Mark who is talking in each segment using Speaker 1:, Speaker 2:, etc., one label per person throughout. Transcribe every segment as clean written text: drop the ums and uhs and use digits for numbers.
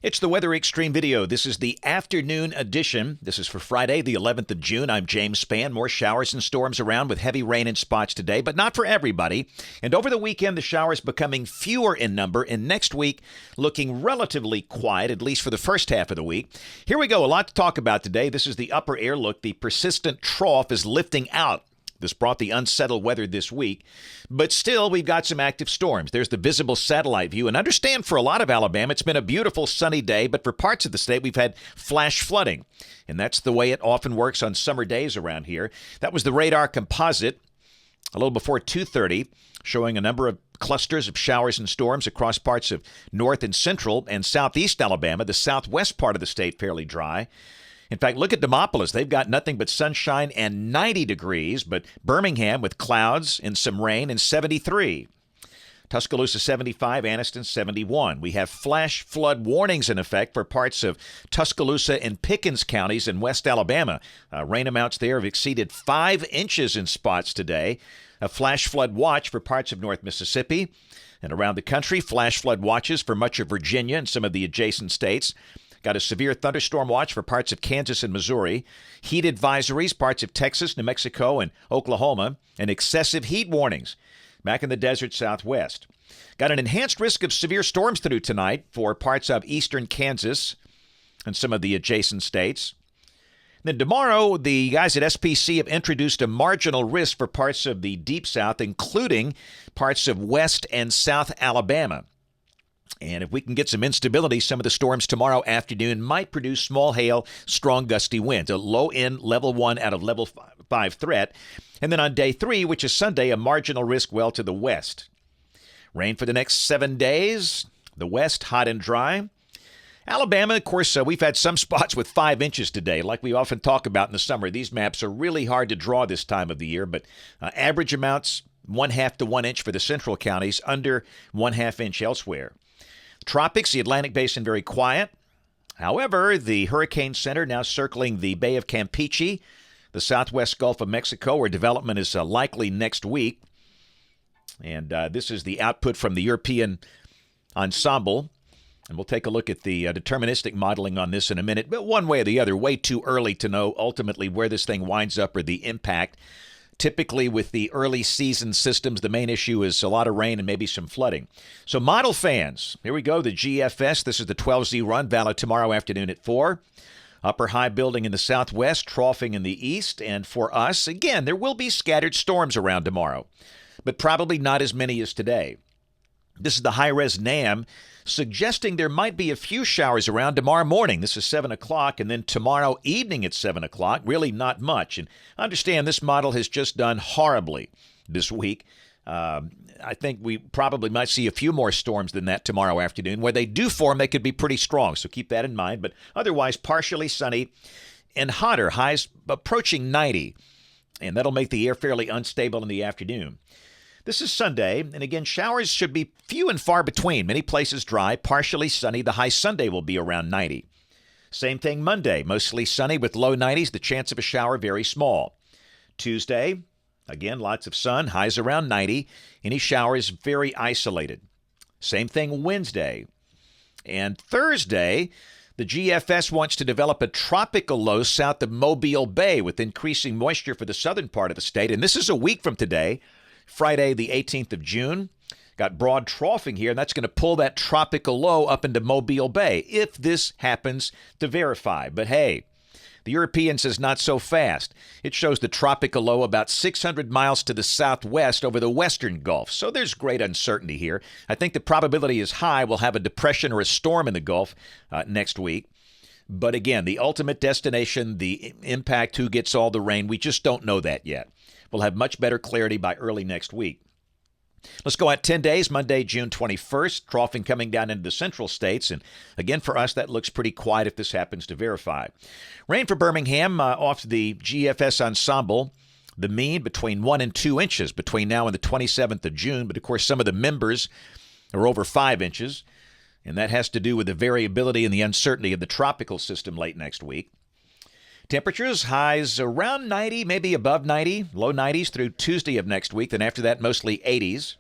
Speaker 1: It's the Weather Xtreme video. This is the afternoon edition. This is for Friday, the 11th of June. I'm James Spann. More showers and storms around with heavy rain in spots today, but not for everybody. And over the weekend, the showers becoming fewer in number, and next week looking relatively quiet, at least for the first half of the week. Here we go. A lot to talk about today. This is the upper air look. The persistent trough is lifting out. This brought the unsettled weather this week, but still we've got some active storms. There's the visible satellite view, and understand for a lot of Alabama, it's been a beautiful sunny day, but for parts of the state, we've had flash flooding, and that's the way it often works on summer days around here. That was the radar composite a little before 2:30, showing a number of clusters of showers and storms across parts of north and central and southeast Alabama. The southwest part of the state fairly dry. In fact, look at Demopolis. They've got nothing but sunshine and 90 degrees, but Birmingham with clouds and some rain and 73. Tuscaloosa 75, Anniston 71. We have flash flood warnings in effect for parts of Tuscaloosa and Pickens counties in West Alabama. Rain amounts there have exceeded 5 inches in spots today. A flash flood watch for parts of North Mississippi. And around the country, flash flood watches for much of Virginia and some of the adjacent states. Got a severe thunderstorm watch for parts of Kansas and Missouri, heat advisories, parts of Texas, New Mexico, and Oklahoma, and excessive heat warnings back in the desert southwest. Got an enhanced risk of severe storms through tonight for parts of eastern Kansas and some of the adjacent states. Then tomorrow, the guys at Cpc have introduced a marginal risk for parts of the deep south, including parts of west and south Alabama. And if we can get some instability, some of the storms tomorrow afternoon might produce small hail, strong gusty winds, a low-end level 1 out of level 5 threat. And then on day 3, which is Sunday, a marginal risk well to the west. Rain for the next 7 days. The west, hot and dry. Alabama, of course, we've had some spots with 5 inches today, like we often talk about in the summer. These maps are really hard to draw this time of the year, but average amounts, 1/2 to 1 inch for the central counties, under 1/2 inch elsewhere. Tropics, the Atlantic Basin, very quiet. However, the Hurricane Center now circling the Bay of Campeche, the southwest Gulf of Mexico, where development is likely next week. And this is the output from the European ensemble. And we'll take a look at the deterministic modeling on this in a minute. But one way or the other, way too early to know ultimately where this thing winds up or the impact. Typically, with the early season systems, the main issue is a lot of rain and maybe some flooding. So model fans, here we go, the GFS. This is the 12Z run, valid tomorrow afternoon at 4. Upper high building in the southwest, troughing in the east. And for us, again, there will be scattered storms around tomorrow, but probably not as many as today. This is the high-res NAM, suggesting there might be a few showers around tomorrow morning. This is 7 o'clock, and then tomorrow evening at 7 o'clock. Really not much. And understand this model has just done horribly this week. I think we probably might see a few more storms than that tomorrow afternoon. Where they do form, they could be pretty strong, so keep that in mind. But otherwise, partially sunny and hotter, highs approaching 90. And that'll make the air fairly unstable in the afternoon. This is Sunday, and again, showers should be few and far between. Many places dry, partially sunny. The high Sunday will be around 90. Same thing Monday, mostly sunny with low 90s. The chance of a shower very small. Tuesday, again, lots of sun, highs around 90. Any showers very isolated. Same thing Wednesday. And Thursday, the GFS wants to develop a tropical low south of Mobile Bay with increasing moisture for the southern part of the state. And this is a week from today. Friday, the 18th of June. Got broad troughing here, and that's going to pull that tropical low up into Mobile Bay, if this happens to verify. But hey, the European says not so fast. It shows the tropical low about 600 miles to the southwest over the western Gulf. So there's great uncertainty here. I think the probability is high we'll have a depression or a storm in the Gulf next week. But again, the ultimate destination, the impact, who gets all the rain, we just don't know that yet. We'll have much better clarity by early next week. Let's go out 10 days, Monday, June 21st, troughing coming down into the central states. And again, for us, that looks pretty quiet if this happens to verify. Rain for Birmingham off the GFS ensemble. The mean between 1 and 2 inches between now and the 27th of June. But of course, some of the members are over 5 inches. And that has to do with the variability and the uncertainty of the tropical system late next week. Temperatures, highs around 90, maybe above 90, low 90s through Tuesday of next week. Then after that, mostly 80s.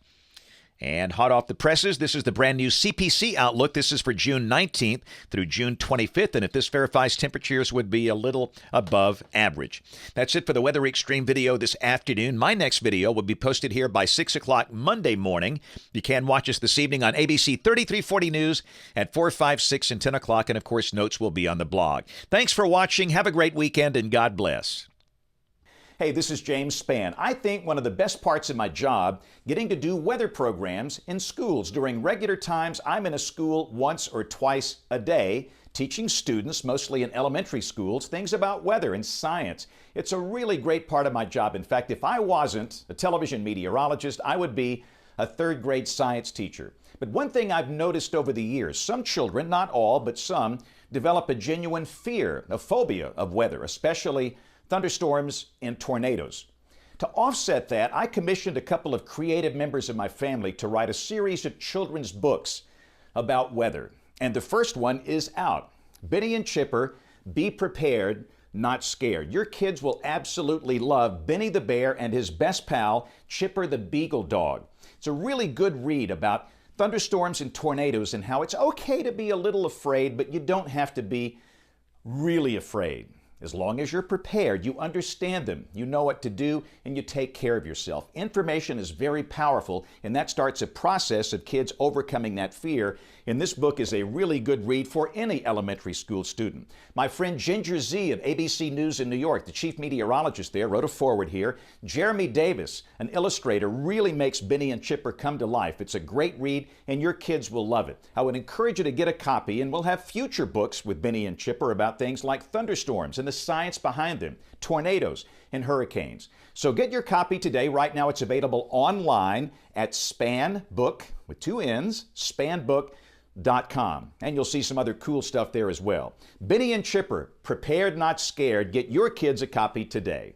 Speaker 1: And hot off the presses, this is the brand new Cpc Outlook. This is for June 19th through June 25th, and if this verifies temperatures would be a little above average. That's it for the Weather Xtreme video this afternoon. My next video will be posted here by 6 o'clock Monday morning. You can watch us this evening on ABC 3340 News at 4, 5, 6, and 10 o'clock, and of course, notes will be on the blog. Thanks for watching. Have a great weekend, and God bless. Hey, this is James Spann. I think one of the best parts of my job, getting to do weather programs in schools. During regular times, I'm in a school once or twice a day, teaching students, mostly in elementary schools, things about weather and science. It's a really great part of my job. In fact, if I wasn't a television meteorologist, I would be a third grade science teacher. But one thing I've noticed over the years, some children, not all, but some, develop a genuine fear, a phobia of weather, especially thunderstorms and tornadoes. To offset that, I commissioned a couple of creative members of my family to write a series of children's books about weather. And the first one is out. Benny and Chipper, Be Prepared, Not Scared. Your kids will absolutely love Benny the Bear and his best pal, Chipper the Beagle Dog. It's a really good read about thunderstorms and tornadoes and how it's okay to be a little afraid, but you don't have to be really afraid. As long as you're prepared, you understand them, you know what to do, and you take care of yourself. Information is very powerful, and that starts a process of kids overcoming that fear. And this book is a really good read for any elementary school student. My friend Ginger Z of ABC News in New York, the chief meteorologist there, wrote a foreword here. Jeremy Davis, an illustrator, really makes Benny and Chipper come to life. It's a great read, and your kids will love it. I would encourage you to get a copy, and we'll have future books with Benny and Chipper about things like thunderstorms and the science behind them, tornadoes and hurricanes. So get your copy today. Right now it's available online at Spann Book, with 2 N's, spannbook.com. And you'll see some other cool stuff there as well. Benny and Chipper, Prepared Not Scared. Get your kids a copy today.